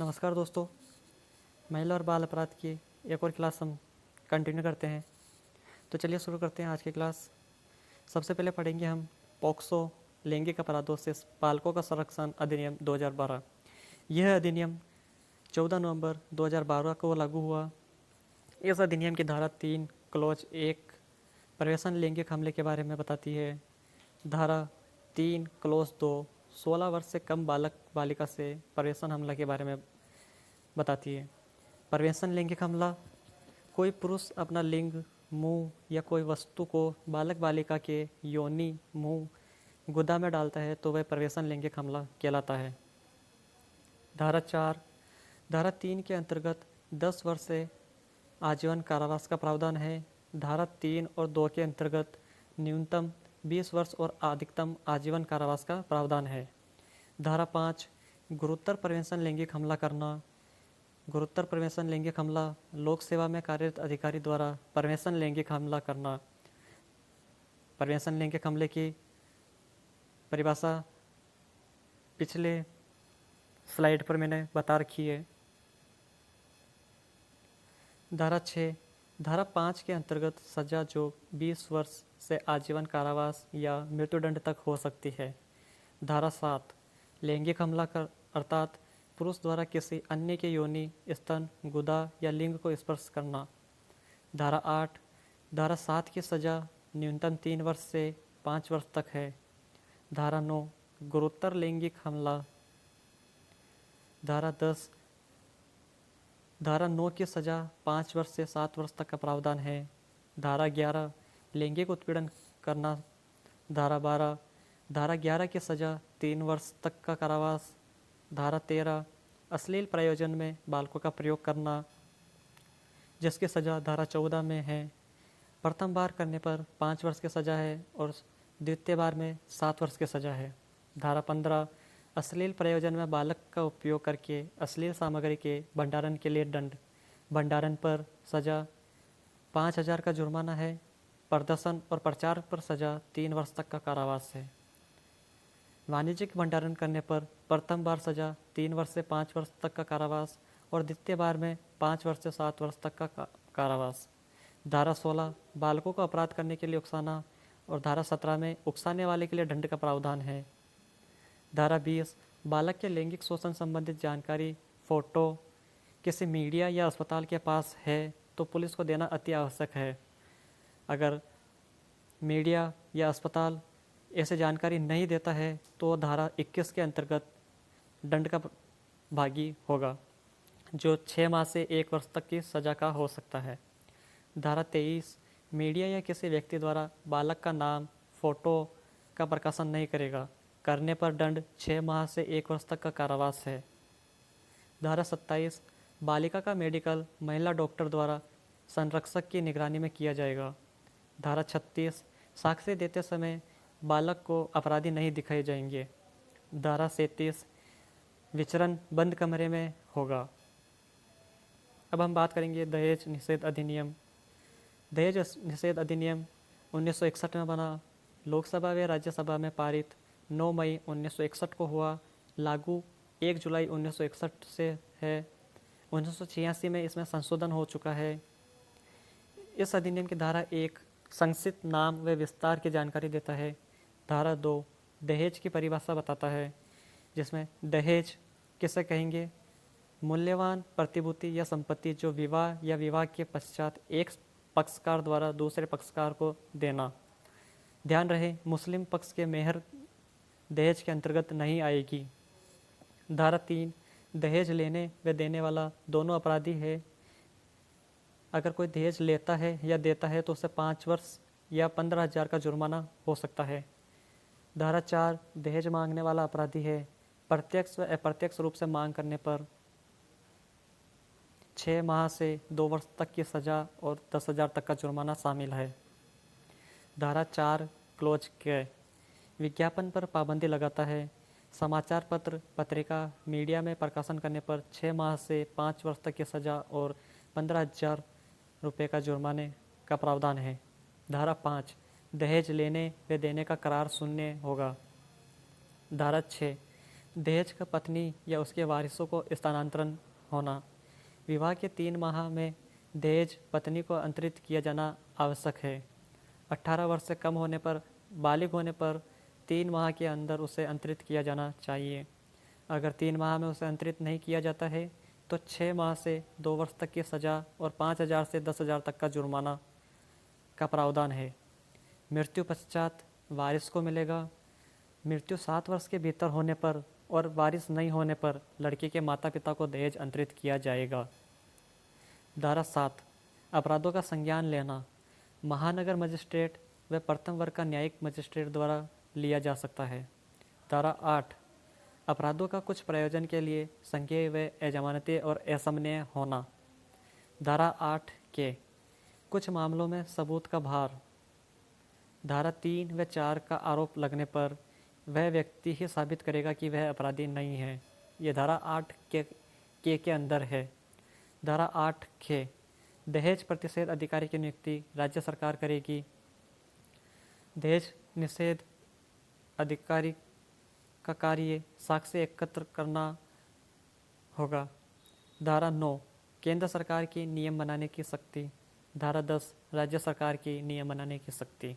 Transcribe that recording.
नमस्कार दोस्तों, महिला और बाल अपराध की एक और क्लास हम कंटिन्यू करते हैं। तो चलिए शुरू करते हैं आज की क्लास। सबसे पहले पढ़ेंगे हम पॉक्सो लैंगिक अपराधों से बालकों का संरक्षण अधिनियम 2012। यह अधिनियम 14 नवंबर 2012 को लागू हुआ। इस अधिनियम की धारा 3 क्लॉज 1 पर्यवेक्षण लैंगिक हमले के बारे में बताती है। धारा 3 क्लॉज 2 16 वर्ष से कम बालक बालिका से पर्यवेक्षण हमला के बारे में बताती है। पर्यवेक्षण लैंगिक हमला: कोई पुरुष अपना लिंग, मुंह या कोई वस्तु को बालक बालिका के योनि, मुंह, गुदा में डालता है तो वह पर्यवेक्षण लैंगिक हमला कहलाता है। धारा 3 के अंतर्गत 10 वर्ष से आजीवन कारावास का प्रावधान है। धारा 3 और 2 के अंतर्गत न्यूनतम 20 वर्ष और अधिकतम आजीवन कारावास का प्रावधान है। धारा 5 गुरुतर पर्यवेक्षण लैंगिक हमला करना: गुरुतर पर्यवेक्षण लैंगिक हमला लोक सेवा में कार्यरत अधिकारी द्वारा पर्यवेक्षण लैंगिक हमला करना। पर्यवेक्षण लैंगिक हमले की परिभाषा पिछले स्लाइड पर मैंने बता रखी है। धारा 5 के अंतर्गत सजा जो 20 वर्ष से आजीवन कारावास या मृत्युदंड तक हो सकती है। धारा 7 लैंगिक हमला कर अर्थात पुरुष द्वारा किसी अन्य के योनि, स्तन, गुदा या लिंग को स्पर्श करना। धारा 7 की सजा न्यूनतम 3 वर्ष से 5 वर्ष तक है। धारा 9 गुरुतर लैंगिक हमला। धारा 9 की सजा 5 वर्ष से 7 वर्ष तक का प्रावधान है। धारा 11 लैंगिक उत्पीड़न करना। धारा 11 की सजा 3 वर्ष तक का कारावास। धारा 13 अश्लील प्रयोजन में बालकों का प्रयोग करना, जिसकी सजा धारा 14 में है। प्रथम बार करने पर 5 वर्ष की सजा है और द्वितीय बार में 7 वर्ष की सजा है। धारा 15 अश्लील प्रयोजन में बालक का उपयोग करके अश्लील सामग्री के भंडारण के लिए दंड। भंडारण पर सजा 5,000 का जुर्माना है। प्रदर्शन और प्रचार पर सजा 3 वर्ष तक का कारावास है। वाणिज्यिक भंडारण करने पर प्रथम बार सजा 3 वर्ष से 5 वर्ष तक का कारावास और द्वितीय बार में 5 वर्ष से 7 वर्ष तक का कारावास। धारा 16 बालकों को अपराध करने के लिए उकसाना और धारा 17 में उकसाने वाले के लिए दंड का प्रावधान है। धारा 20 बालक के लैंगिक शोषण संबंधित जानकारी, फोटो किसी मीडिया या अस्पताल के पास है तो पुलिस को देना अति आवश्यक है। अगर मीडिया या अस्पताल ऐसे जानकारी नहीं देता है तो धारा 21 के अंतर्गत दंड का भागी होगा, जो 6 माह से 1 वर्ष तक की सजा का हो सकता है। धारा 23 मीडिया या किसी व्यक्ति द्वारा बालक का नाम, फोटो का प्रकाशन नहीं करेगा। करने पर दंड 6 माह से 1 वर्ष तक का कारावास है। धारा 27 बालिका का मेडिकल महिला डॉक्टर द्वारा संरक्षक की निगरानी में किया जाएगा। धारा 36 साक्ष्य देते समय बालक को अपराधी नहीं दिखाए जाएंगे। धारा 37 विचरण बंद कमरे में होगा। अब हम बात करेंगे दहेज निषेध अधिनियम। दहेज निषेध अधिनियम 1961 में बना, लोकसभा व राज्यसभा में पारित 9 मई 1961 को हुआ, लागू 1 जुलाई 1961 से है। 1986 में इसमें संशोधन हो चुका है। इस अधिनियम की धारा 1 संक्षिप्त नाम व विस्तार की जानकारी देता है। धारा 2 दहेज की परिभाषा बताता है, जिसमें दहेज किसे कहेंगे? मूल्यवान प्रतिभूति या संपत्ति जो विवाह या विवाह के पश्चात एक पक्षकार द्वारा दूसरे पक्षकार को देना। ध्यान रहे, मुस्लिम पक्ष के मेहर दहेज के अंतर्गत नहीं आएगी। धारा 3 दहेज लेने व देने वाला दोनों अपराधी है। अगर कोई दहेज लेता है या देता है तो उसे 5 वर्ष या 15,000 का जुर्माना हो सकता है। धारा 4 दहेज मांगने वाला अपराधी है। प्रत्यक्ष व अप्रत्यक्ष रूप से मांग करने पर 6 माह से 2 वर्ष तक की सजा और 10,000 तक का जुर्माना शामिल है। धारा 4 क्लोज के विज्ञापन पर पाबंदी लगाता है। समाचार पत्र, पत्रिका, मीडिया में प्रकाशन करने पर 6 माह से 5 वर्ष तक की सजा और 15,000 रुपये का जुर्माने का प्रावधान है। धारा 5 दहेज लेने व देने का करार शून्य होगा। धारा 6 दहेज का पत्नी या उसके वारिसों को स्थानांतरण होना। विवाह के 3 माह में दहेज पत्नी को अंतरित किया जाना आवश्यक है। 18 वर्ष से कम होने पर, बालिग होने पर 3 माह के अंदर उसे अंतरित किया जाना चाहिए। अगर 3 माह में उसे अंतरित नहीं किया जाता है तो 6 माह से 2 वर्ष तक की सज़ा और 5,000 से 10,000 तक का जुर्माना का प्रावधान है। मृत्यु पश्चात वारिस को मिलेगा। मृत्यु 7 वर्ष के भीतर होने पर और वारिस नहीं होने पर लड़की के माता पिता को दहेज अंतरित किया जाएगा। धारा 7, अपराधों का संज्ञान लेना। महानगर मजिस्ट्रेट व प्रथम वर्ग का न्यायिक मजिस्ट्रेट द्वारा लिया जा सकता है। धारा 8, अपराधों का कुछ प्रयोजन के लिए संज्ञेय व अजमानतीय और असमन्वय होना। धारा 8 के कुछ मामलों में सबूत का भार। धारा 3 व 4 का आरोप लगने पर वह व्यक्ति ही साबित करेगा कि वह अपराधी नहीं है। ये धारा 8 के अंदर है। धारा 8 खे दहेज प्रतिषेध अधिकारी की नियुक्ति राज्य सरकार करेगी। दहेज निषेध अधिकारी का कार्य साक्ष्य एकत्र करना होगा। धारा 9 केंद्र सरकार की नियम बनाने की शक्ति। धारा 10 राज्य सरकार की नियम बनाने की शक्ति।